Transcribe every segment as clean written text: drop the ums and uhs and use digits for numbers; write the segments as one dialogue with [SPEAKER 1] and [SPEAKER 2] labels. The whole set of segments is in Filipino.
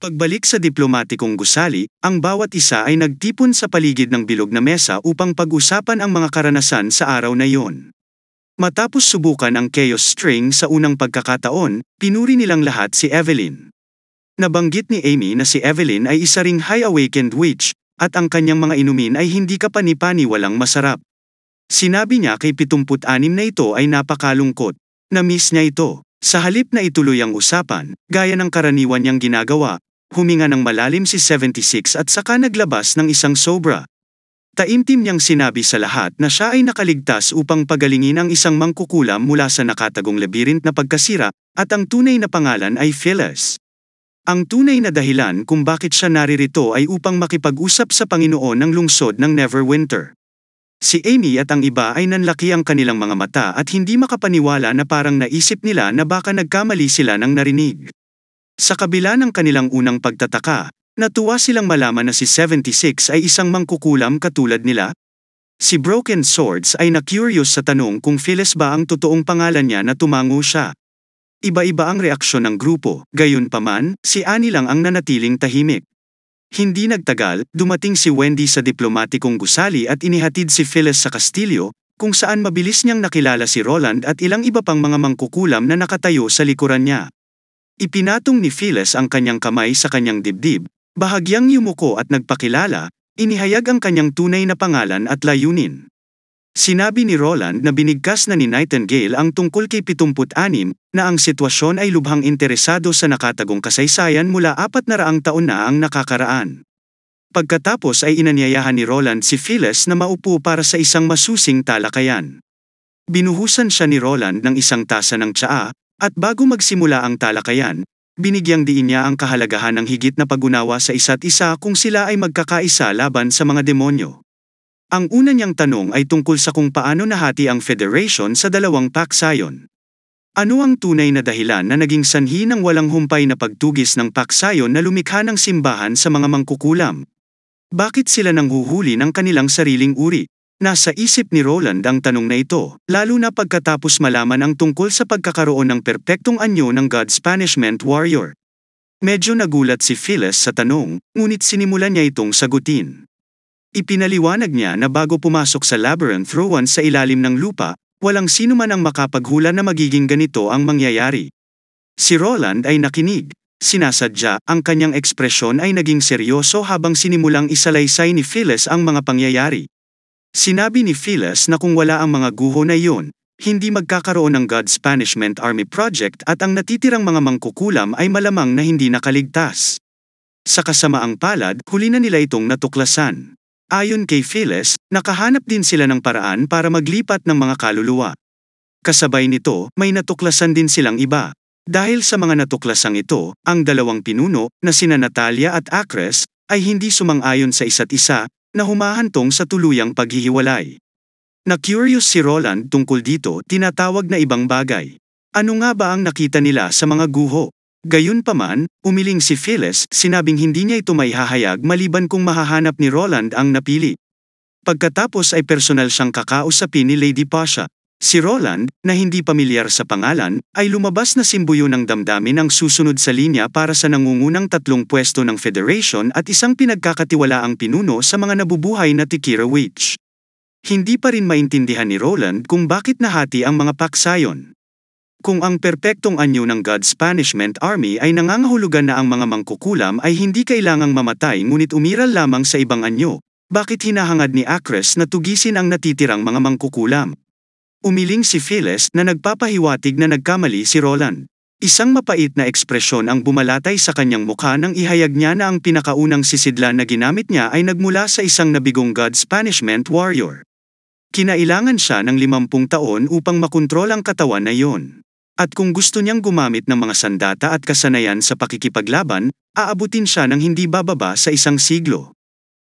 [SPEAKER 1] Pagbalik sa diplomatikong gusali, ang bawat isa ay nagtipon sa paligid ng bilog na mesa upang pag-usapan ang mga karanasan sa araw na iyon. Matapos subukan ang chaos string sa unang pagkakataon, pinuri nilang lahat si Evelyn. Nabanggit ni Amy na si Evelyn ay isa ring high-awakened witch, at ang kanyang mga inumin ay hindi kapani-paniwalang masarap. Sinabi niya kay 76 na ito ay napakalungkot. Na-miss niya ito. Sa halip na ituloy ang usapan, gaya ng karaniwan niyang ginagawa, huminga ng malalim si 76 at saka naglabas ng isang sobra. Taimtim niyang sinabi sa lahat na siya ay nakaligtas upang pagalingin ang isang mangkukulam mula sa nakatagong labirint na pagkasira, at ang tunay na pangalan ay Phyllis. Ang tunay na dahilan kung bakit siya naririto ay upang makipag-usap sa Panginoon ng lungsod ng Neverwinter. Si Amy at ang iba ay nanlaki ang kanilang mga mata at hindi makapaniwala na parang naisip nila na baka nagkamali sila ng narinig. Sa kabila ng kanilang unang pagtataka, natuwa silang malaman na si 76 ay isang mangkukulam katulad nila. Si Broken Swords ay na-curious sa tanong kung Phyllis ba ang totoong pangalan niya na tumango siya. Iba-iba ang reaksyon ng grupo, gayunpaman, si Annie lang ang nanatiling tahimik. Hindi nagtagal, dumating si Wendy sa diplomatikong gusali at inihatid si Phyllis sa kastilyo, kung saan mabilis niyang nakilala si Roland at ilang iba pang mga mangkukulam na nakatayo sa likuran niya. Ipinatong ni Phyllis ang kanyang kamay sa kanyang dibdib, bahagyang yumuko at nagpakilala, inihayag ang kanyang tunay na pangalan at layunin. Sinabi ni Roland na binigkas na ni Nightingale ang tungkol kay 76 na ang sitwasyon ay lubhang interesado sa nakatagong kasaysayan mula 400 taon na ang nakakaraan. Pagkatapos ay inanyayahan ni Roland si Phyllis na maupo para sa isang masusing talakayan. Binuhusan siya ni Roland ng isang tasa ng tsaa, at bago magsimula ang talakayan, binigyang diin niya ang kahalagahan ng higit na pag-unawa sa isa't isa kung sila ay magkakaisa laban sa mga demonyo. Ang una niyang tanong ay tungkol sa kung paano nahati ang Federation sa dalawang paksayon. Ano ang tunay na dahilan na naging sanhi ng walang humpay na pagtugis ng paksayon na lumikha ng simbahan sa mga mangkukulam? Bakit sila nanghuhuli ng kanilang sariling uri? Nasa isip ni Roland ang tanong na ito, lalo na pagkatapos malaman ang tungkol sa pagkakaroon ng perpektong anyo ng God's Punishment Warrior. Medyo nagulat si Phyllis sa tanong, ngunit sinimulan niya itong sagutin. Ipinaliwanag niya na bago pumasok sa Labyrinth Rowan sa ilalim ng lupa, walang sino man ang makapaghula na magiging ganito ang mangyayari. Si Roland ay nakinig. Sinasadya, ang kanyang ekspresyon ay naging seryoso habang sinimulang isalaysay ni Phyllis ang mga pangyayari. Sinabi ni Phyllis na kung wala ang mga guho na iyon, hindi magkakaroon ng God's Punishment Army Project at ang natitirang mga mangkukulam ay malamang na hindi nakaligtas. Sa kasamaang palad, huli na nila itong natuklasan. Ayon kay Phyllis, nakahanap din sila ng paraan para maglipat ng mga kaluluwa. Kasabay nito, may natuklasan din silang iba. Dahil sa mga natuklasang ito, ang dalawang pinuno, na sina Natalia at Acres, ay hindi sumang-ayon sa isa't isa, na humahantong sa tuluyang paghihiwalay. Na-curious si Roland tungkol dito, tinatawag na ibang bagay. Ano nga ba ang nakita nila sa mga guho? Gayunpaman, umiling si Phyllis, sinabing hindi niya ito maihahayag maliban kung mahahanap ni Roland ang napili. Pagkatapos ay personal siyang kakausapin ni Lady Pasha. Si Roland, na hindi pamilyar sa pangalan, ay lumabas na simbuyo ng damdamin ang susunod sa linya para sa nangungunang 3 pwesto ng Federation at isang pinagkakatiwalaang pinuno sa mga nabubuhay na Tikira Witch. Hindi pa rin maintindihan ni Roland kung bakit nahati ang mga paksayon. Kung ang perpektong anyo ng God's Punishment Army ay nangangahulugan na ang mga mangkukulam ay hindi kailangang mamatay ngunit umiral lamang sa ibang anyo, bakit hinahangad ni Acres na tugisin ang natitirang mga mangkukulam? Umiling si Phyllis na nagpapahiwatig na nagkamali si Roland. Isang mapait na ekspresyon ang bumalatay sa kanyang mukha nang ihayag niya na ang pinakaunang sisidlan na ginamit niya ay nagmula sa isang nabigong God's Punishment Warrior. Kinailangan siya ng 50 taon upang makontrol ang katawan na iyon. At kung gusto niyang gumamit ng mga sandata at kasanayan sa pakikipaglaban, aabutin siya ng hindi bababa sa 1 siglo.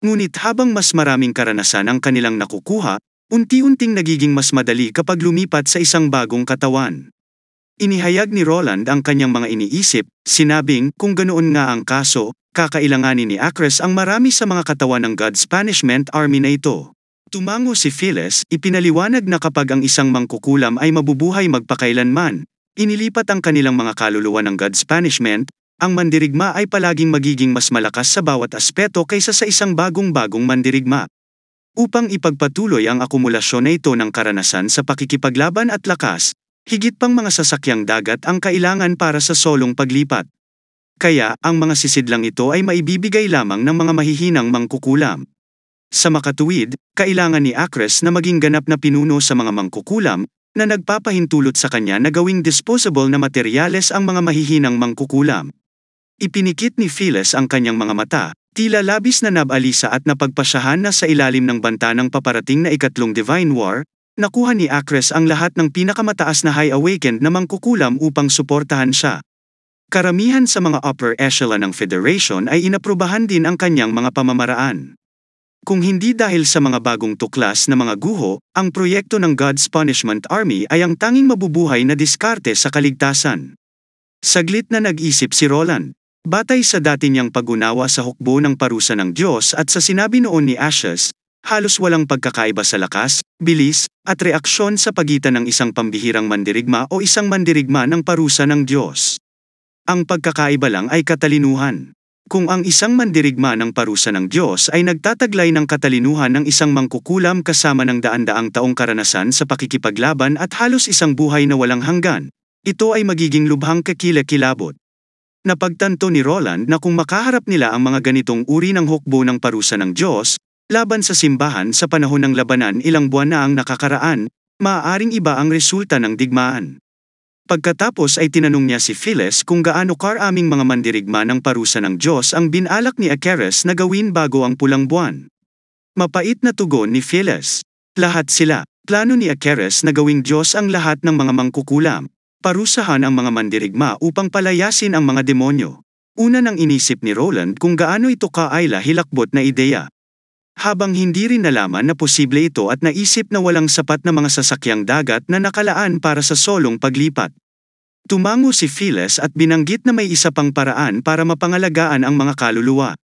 [SPEAKER 1] Ngunit habang mas maraming karanasan ang kanilang nakukuha, unti-unting nagiging mas madali kapag lumipat sa isang bagong katawan. Inihayag ni Roland ang kanyang mga iniisip, sinabing kung ganoon nga ang kaso, kakailanganin ni Acres ang marami sa mga katawan ng God's Punishment Army na ito. Tumango si Phyllis, ipinaliwanag na kapag ang isang mangkukulam ay mabubuhay magpakailanman, inilipat ang kanilang mga kaluluwa ng God's Punishment, ang mandirigma ay palaging magiging mas malakas sa bawat aspeto kaysa sa isang bagong-bagong mandirigma. Upang ipagpatuloy ang akumulasyon na ito ng karanasan sa pakikipaglaban at lakas, higit pang mga sasakyang dagat ang kailangan para sa solong paglipat. Kaya, ang mga sisidlang ito ay maibibigay lamang ng mga mahihinang mangkukulam. Sa makatuwid, kailangan ni Acres na maging ganap na pinuno sa mga mangkukulam, na nagpapahintulot sa kanya na gawing disposable na materyales ang mga mahihinang mangkukulam. Ipinikit ni Phyllis ang kanyang mga mata, tila labis na nabalisa at napagpasyahan na sa ilalim ng banta ng paparating na ikatlong Divine War, nakuha ni Acres ang lahat ng pinakamataas na High Awakened na mangkukulam upang suportahan siya. Karamihan sa mga upper echelon ng Federation ay inaprubahan din ang kanyang mga pamamaraan. Kung hindi dahil sa mga bagong tuklas na mga guho, ang proyekto ng God's Punishment Army ay ang tanging mabubuhay na diskarte sa kaligtasan. Saglit na nag-isip si Roland. Batay sa dati niyang pag-unawa sa hukbo ng parusa ng Diyos at sa sinabi noon ni Ashes, halos walang pagkakaiba sa lakas, bilis, at reaksyon sa pagitan ng isang pambihirang mandirigma o isang mandirigma ng parusa ng Diyos. Ang pagkakaiba lang ay katalinuhan. Kung ang isang mandirigma ng parusa ng Diyos ay nagtataglay ng katalinuhan ng isang mangkukulam kasama ng daan-daang taong karanasan sa pakikipaglaban at halos isang buhay na walang hanggan, ito ay magiging lubhang kakilakilabot. Napagtanto ni Roland na kung makaharap nila ang mga ganitong uri ng hukbo ng parusa ng Diyos, laban sa simbahan sa panahon ng labanan ilang buwan na ang nakakaraan, maaaring iba ang resulta ng digmaan. Pagkatapos ay tinanong niya si Phyllis kung gaano karaming mga mandirigma ng parusa ng Diyos ang binalak ni Akeres na gawin bago ang pulang buwan. Mapait na tugon ni Phyllis. Lahat sila. Plano ni Akeres na gawing Diyos ang lahat ng mga mangkukulam. Parusahan ang mga mandirigma upang palayasin ang mga demonyo. Una nang inisip ni Roland kung gaano ito kaayla hilakbot na ideya. Habang hindi rin nalaman na posible ito at naisip na walang sapat na mga sasakyang dagat na nakalaan para sa solong paglipat. Tumango si Phyllis at binanggit na may isa pang paraan para mapangalagaan ang mga kaluluwa.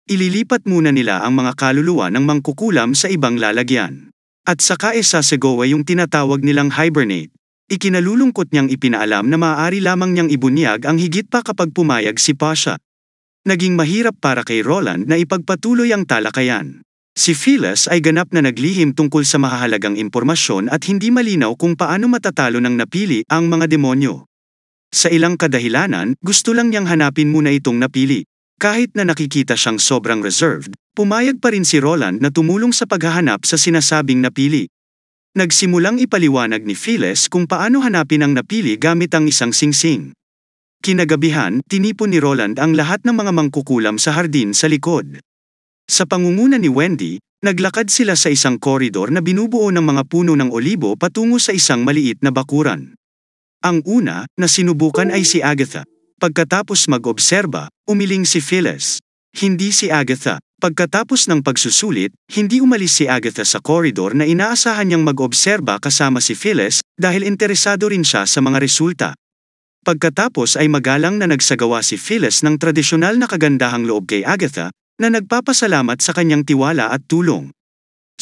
[SPEAKER 1] Ililipat muna nila ang mga kaluluwa ng mangkukulam sa ibang lalagyan. At saka isasegawa yung tinatawag nilang hibernate. Ikinalulungkot niyang ipinaalam na maaari lamang niyang ibunyag ang higit pa kapag pumayag si Pasha. Naging mahirap para kay Roland na ipagpatuloy ang talakayan. Si Phyllis ay ganap na naglihim tungkol sa mahahalagang impormasyon at hindi malinaw kung paano matatalo ng napili ang mga demonyo. Sa ilang kadahilanan, gusto lang niyang hanapin muna itong napili. Kahit na nakikita siyang sobrang reserved, pumayag pa rin si Roland na tumulong sa paghahanap sa sinasabing napili. Nagsimulang ipaliwanag ni Phyllis kung paano hanapin ang napili gamit ang isang singsing. Kinagabihan, tinipon ni Roland ang lahat ng mga mangkukulam sa hardin sa likod. Sa pangunguna ni Wendy, naglakad sila sa isang koridor na binubuo ng mga puno ng olibo patungo sa isang maliit na bakuran. Ang una na sinubukan ay si Agatha. Pagkatapos mag-obserba, umiling si Phyllis. Hindi si Agatha. Pagkatapos ng pagsusulit, hindi umalis si Agatha sa koridor na inaasahan niyang mag-obserba kasama si Phyllis dahil interesado rin siya sa mga resulta. Pagkatapos ay magalang na nagsagawa si Phyllis ng tradisyonal na kagandahang loob kay Agatha, na nagpapasalamat sa kanyang tiwala at tulong.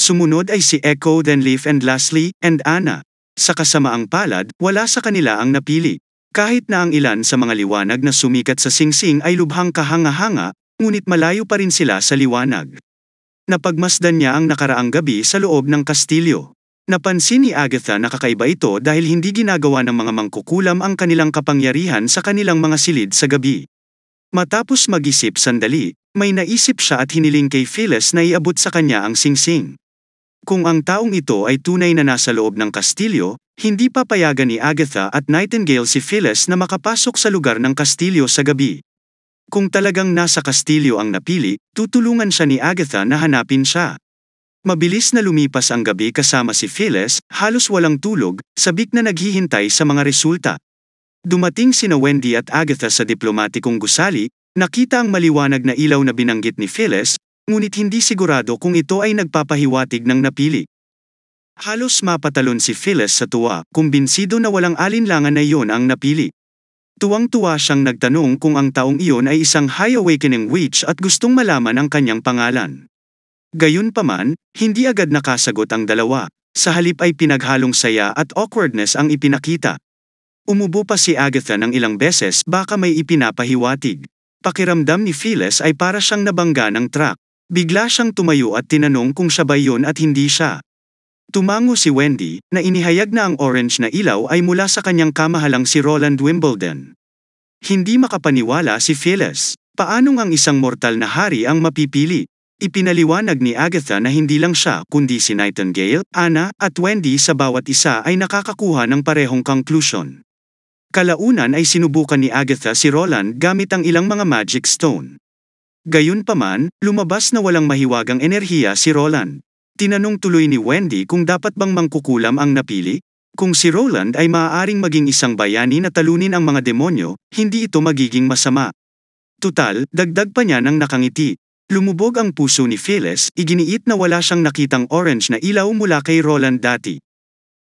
[SPEAKER 1] Sumunod ay si Echo, then Leaf, and lastly, and Anna. Sa kasamaang palad, wala sa kanila ang napili. Kahit na ang ilan sa mga liwanag na sumikat sa singsing ay lubhang kahanga-hanga, ngunit malayo pa rin sila sa liwanag. Napagmasdan niya ang nakaraang gabi sa loob ng kastilyo. Napansin ni Agatha na kakaiba ito dahil hindi ginagawa ng mga mangkukulam ang kanilang kapangyarihan sa kanilang mga silid sa gabi. Matapos mag-isip sandali, may naisip siya at hiniling kay Phyllis na iabot sa kanya ang singsing. Kung ang taong ito ay tunay na nasa loob ng kastilyo, hindi papayagan ni Agatha at Nightingale si Phyllis na makapasok sa lugar ng kastilyo sa gabi. Kung talagang nasa kastilyo ang napili, tutulungan siya ni Agatha na hanapin siya. Mabilis na lumipas ang gabi kasama si Phyllis, halos walang tulog, sabik na naghihintay sa mga resulta. Dumating sina Wendy at Agatha sa diplomatikong gusali. Nakita ang maliwanag na ilaw na binanggit ni Phyllis, ngunit hindi sigurado kung ito ay nagpapahiwatig ng napili. Halos mapatalon si Phyllis sa tuwa, kumbinsido na walang alinlangan na iyon ang napili. Tuwang-tuwa siyang nagtanong kung ang taong iyon ay isang High Awakening Witch at gustong malaman ang kanyang pangalan. Gayunpaman, hindi agad nakasagot ang dalawa. Sa halip ay pinaghalong saya at awkwardness ang ipinakita. Umubo pa si Agatha ng ilang beses baka may ipinapahiwatig. Pakiramdam ni Phyllis ay para siyang nabangga ng truck. Bigla siyang tumayo at tinanong kung siya ba yun at hindi siya. Tumango si Wendy, na inihayag na ang orange na ilaw ay mula sa kanyang kamahalang si Roland Wimbledon. Hindi makapaniwala si Phyllis. Paanong ang isang mortal na hari ang mapipili? Ipinaliwanag ni Agatha na hindi lang siya kundi si Nightingale, Anna, at Wendy sa bawat isa ay nakakakuha ng parehong conclusion. Kalaunan ay sinubukan ni Agatha si Roland gamit ang ilang mga magic stone. Gayunpaman, lumabas na walang mahiwagang enerhiya si Roland. Tinanong tuloy ni Wendy kung dapat bang mangkukulam ang napili. Kung si Roland ay maaaring maging isang bayani na talunin ang mga demonyo, hindi ito magiging masama. Tutal, dagdag pa niya ng nakangiti. Lumubog ang puso ni Phyllis, iginiit na wala siyang nakitang orange na ilaw mula kay Roland dati.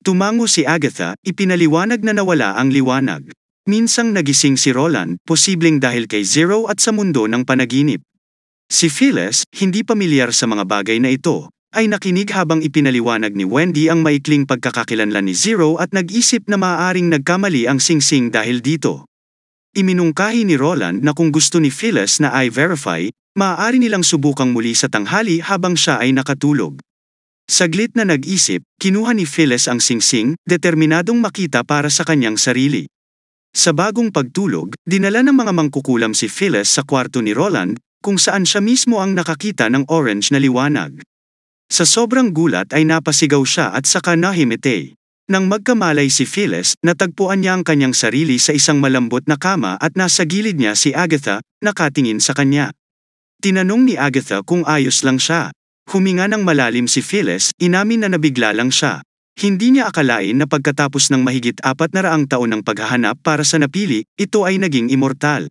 [SPEAKER 1] Tumango si Agatha, ipinaliwanag na nawala ang liwanag. Minsang nagising si Roland, posibleng dahil kay Zero at sa mundo ng panaginip. Si Phyllis, hindi pamilyar sa mga bagay na ito, ay nakinig habang ipinaliwanag ni Wendy ang maikling pagkakakilanlan ni Zero at nag-isip na maaaring nagkamali ang singsing dahil dito. Iminungkahi ni Roland na kung gusto ni Phyllis na i-verify, maaari nilang subukang muli sa tanghali habang siya ay nakatulog. Saglit na nag-isip, kinuha ni Phyllis ang singsing, determinadong makita para sa kanyang sarili. Sa bagong pagtulog, dinala ng mga mangkukulam si Phyllis sa kwarto ni Roland, kung saan siya mismo ang nakakita ng orange na liwanag. Sa sobrang gulat ay napasigaw siya at saka nahimite. Nang magkamalay si Phyllis, natagpuan niya ang kanyang sarili sa isang malambot na kama at nasa gilid niya si Agatha, nakatingin sa kanya. Tinanong ni Agatha kung ayos lang siya. Huminga ng malalim si Phyllis, inamin na nabigla lang siya. Hindi niya akalain na pagkatapos ng mahigit 400 taon ng paghahanap para sa napili, ito ay naging immortal.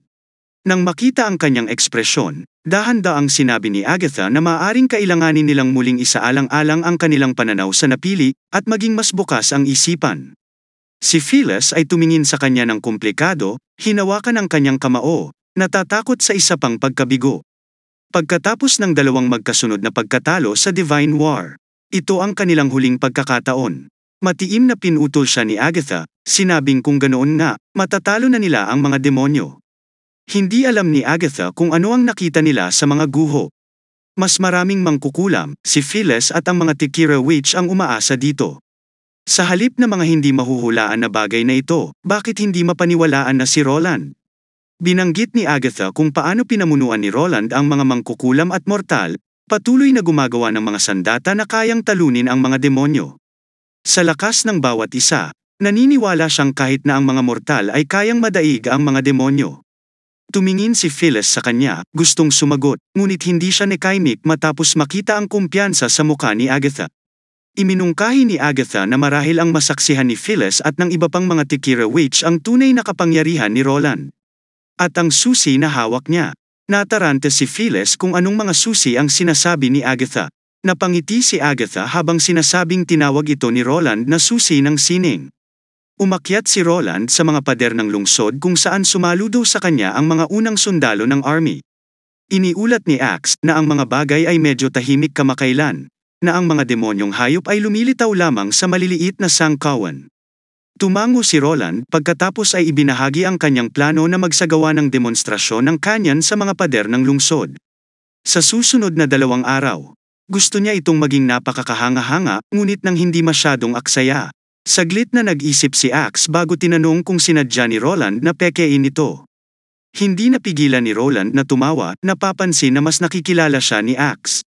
[SPEAKER 1] Nang makita ang kanyang ekspresyon, dahan-daang sinabi ni Agatha na maaaring kailanganin nilang muling isaalang-alang ang kanilang pananaw sa napili at maging mas bukas ang isipan. Si Phyllis ay tumingin sa kanya ng komplikado, hinawakan ang kanyang kamao, natatakot sa isa pang pagkabigo. Pagkatapos ng dalawang magkasunod na pagkatalo sa Divine War, ito ang kanilang huling pagkakataon. Matiim na pinutol siya ni Agatha, sinabing kung ganoon nga, matatalo na nila ang mga demonyo. Hindi alam ni Agatha kung ano ang nakita nila sa mga guho. Mas maraming mangkukulam, si Phyllis at ang mga Tikira Witch ang umaasa dito. Sa halip na mga hindi mahuhulaan na bagay na ito, bakit hindi mapaniwalaan na si Roland? Binanggit ni Agatha kung paano pinamunuan ni Roland ang mga mangkukulam at mortal, patuloy na gumagawa ng mga sandata na kayang talunin ang mga demonyo. Sa lakas ng bawat isa, naniniwala siyang kahit na ang mga mortal ay kayang madaig ang mga demonyo. Tumingin si Phyllis sa kanya, gustong sumagot, ngunit hindi siya nakaimik matapos makita ang kumpiyansa sa mukha ni Agatha. Iminungkahi ni Agatha na marahil ang masaksihan ni Phyllis at ng iba pang mga Tikira Witch ang tunay na kapangyarihan ni Roland. At ang susi na hawak niya. Natarante si Phyllis kung anong mga susi ang sinasabi ni Agatha. Napangiti si Agatha habang sinasabing tinawag ito ni Roland na susi ng sining. Umakyat si Roland sa mga pader ng lungsod kung saan sumaludo sa kanya ang mga unang sundalo ng army. Iniulat ni Axe na ang mga bagay ay medyo tahimik kamakailan, na ang mga demonyong hayop ay lumilitaw lamang sa maliliit na sangkawan. Tumango si Roland pagkatapos ay ibinahagi ang kanyang plano na magsagawa ng demonstrasyon ng kanyan sa mga pader ng lungsod. Sa susunod na 2 araw, gusto niya itong maging napakakahanga-hanga ngunit nang hindi masyadong aksaya. Saglit na nag-isip si Axe bago tinanong kung sinadya ni Roland na pekein ito. Hindi napigilan ni Roland na tumawa, napapansin na mas nakikilala siya ni Axe.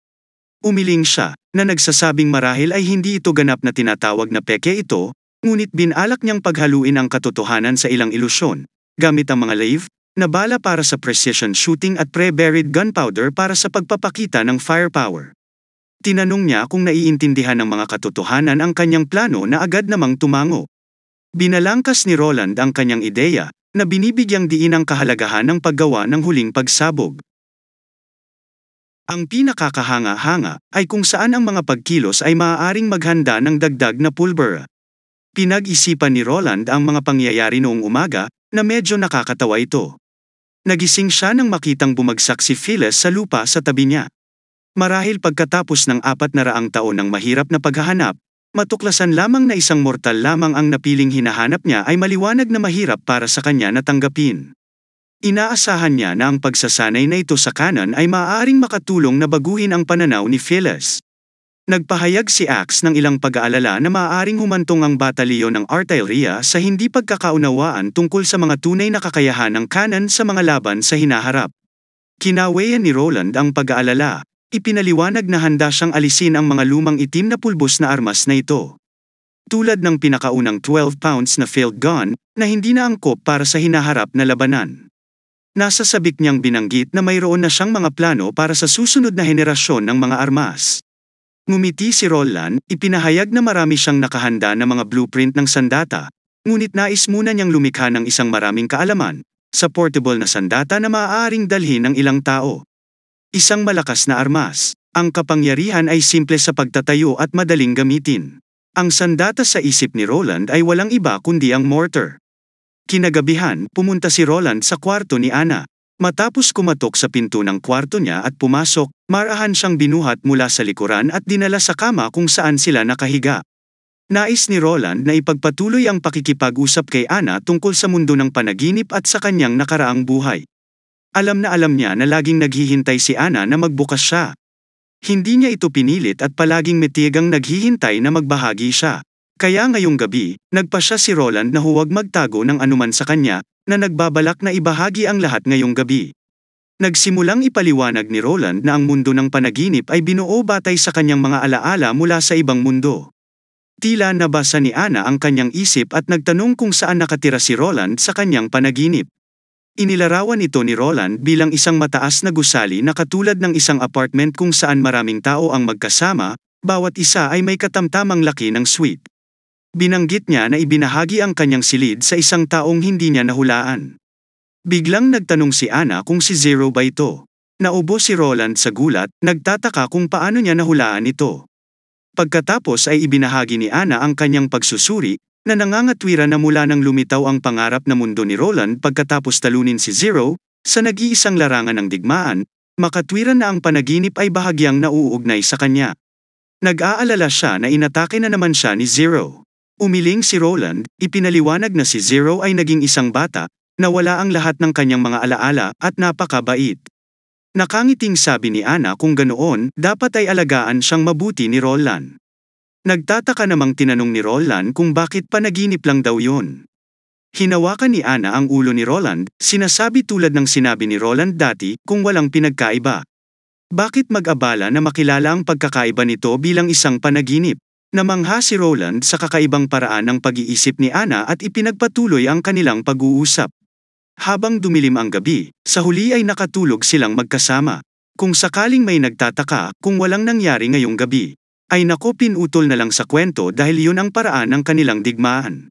[SPEAKER 1] Umiling siya, na nagsasabing marahil ay hindi ito ganap na tinatawag na peke ito, ngunit binalak niyang paghaluin ang katotohanan sa ilang ilusyon, gamit ang mga lave, na bala para sa precision shooting at pre-buried gunpowder para sa pagpapakita ng firepower. Tinanong niya kung naiintindihan ng mga katotohanan ang kanyang plano na agad namang tumango. Binalangkas ni Roland ang kanyang ideya, na binibigyang diin ang kahalagahan ng paggawa ng huling pagsabog. Ang pinakakahanga-hanga ay kung saan ang mga pagkilos ay maaaring maghanda ng dagdag na pulbera. Pinag-isipan ni Roland ang mga pangyayari noong umaga, na medyo nakakatawa ito. Nagising siya nang makitang bumagsak si Phyllis sa lupa sa tabi niya. Marahil pagkatapos ng 400 taon ng mahirap na paghahanap, Matuklasan lamang na isang mortal lamang ang napiling hinahanap niya ay maliwanag na mahirap para sa kanya na tanggapin. Inaasahan niya na ang pagsasanay na ito sa kanan ay maaaring makatulong na baguhin ang pananaw ni Phyllis. Nagpahayag si Axe ng ilang pag-aalala na maaaring humantong ang batalyon ng Artilleria sa hindi pagkakaunawaan tungkol sa mga tunay na kakayahan ng kanan sa mga laban sa hinaharap. Kinaweyan ni Roland ang pag-aalala. Ipinaliwanag na handa siyang alisin ang mga lumang itim na pulbos na armas na ito. Tulad ng pinakaunang 12 pounds na field gun na hindi na angkop para sa hinaharap na labanan. Nasa sabik niyang binanggit na mayroon na siyang mga plano para sa susunod na henerasyon ng mga armas. Ngumiti si Roland, ipinahayag na marami siyang nakahanda na mga blueprint ng sandata, ngunit nais muna niyang lumikha ng isang maraming kaalaman, sa portable na sandata na maaaring dalhin ng ilang tao. Isang malakas na armas. Ang kapangyarihan ay simple sa pagtatayo at madaling gamitin. Ang sandata sa isip ni Roland ay walang iba kundi ang mortar. Kinagabihan, pumunta si Roland sa kwarto ni Anna. Matapos kumatok sa pinto ng kwarto niya at pumasok, marahan siyang binuhat mula sa likuran at dinala sa kama kung saan sila nakahiga. Nais ni Roland na ipagpatuloy ang pakikipag-usap kay Anna tungkol sa mundo ng panaginip at sa kanyang nakaraang buhay. Alam niya na laging naghihintay si Anna na magbukas siya. Hindi niya ito pinilit at palaging metigang naghihintay na magbahagi siya. Kaya ngayong gabi, nagpasya si Roland na huwag magtago ng anuman sa kanya, na nagbabalak na ibahagi ang lahat ngayong gabi. Nagsimulang ipaliwanag ni Roland na ang mundo ng panaginip ay binuo batay sa kanyang mga alaala mula sa ibang mundo. Tila nabasa ni Anna ang kanyang isip at nagtanong kung saan nakatira si Roland sa kanyang panaginip. Inilarawan ito ni Roland bilang isang mataas na gusali na katulad ng isang apartment kung saan maraming tao ang magkasama, bawat isa ay may katamtamang laki ng suite. Binanggit niya na ibinahagi ang kanyang silid sa isang taong hindi niya nahulaan. Biglang nagtanong si Anna kung si Zero ba ito. Naubo si Roland sa gulat, nagtataka kung paano niya nahulaan ito. Pagkatapos ay ibinahagi ni Anna ang kanyang pagsusuri, na nangangatwiran na mula nang lumitaw ang pangarap na mundo ni Roland pagkatapos talunin si Zero, sa nag-iisang larangan ng digmaan, makatwiran na ang panaginip ay bahagyang nauugnay sa kanya. Nag-aalala siya na inatake na naman siya ni Zero. Umiling si Roland, ipinaliwanag na si Zero ay naging isang bata, na wala ang lahat ng kanyang mga alaala at napakabait. Nakangiting sabi ni Anna kung ganoon, dapat ay alagaan siyang mabuti ni Roland. Nagtataka namang tinanong ni Roland kung bakit panaginip lang daw yun. Hinawakan ni Anna ang ulo ni Roland, sinasabi tulad ng sinabi ni Roland dati kung walang pinagkaiba. Bakit mag-abala na makilala ang pagkakaiba nito bilang isang panaginip? Namangha si Roland sa kakaibang paraan ng pag-iisip ni Anna at ipinagpatuloy ang kanilang pag-uusap. Habang dumilim ang gabi, sa huli ay nakatulog silang magkasama. Kung sakaling may nagtataka kung walang nangyari ngayong gabi, ay naku pinutol na lang sa kwento dahil yun ang paraan ng kanilang digmaan.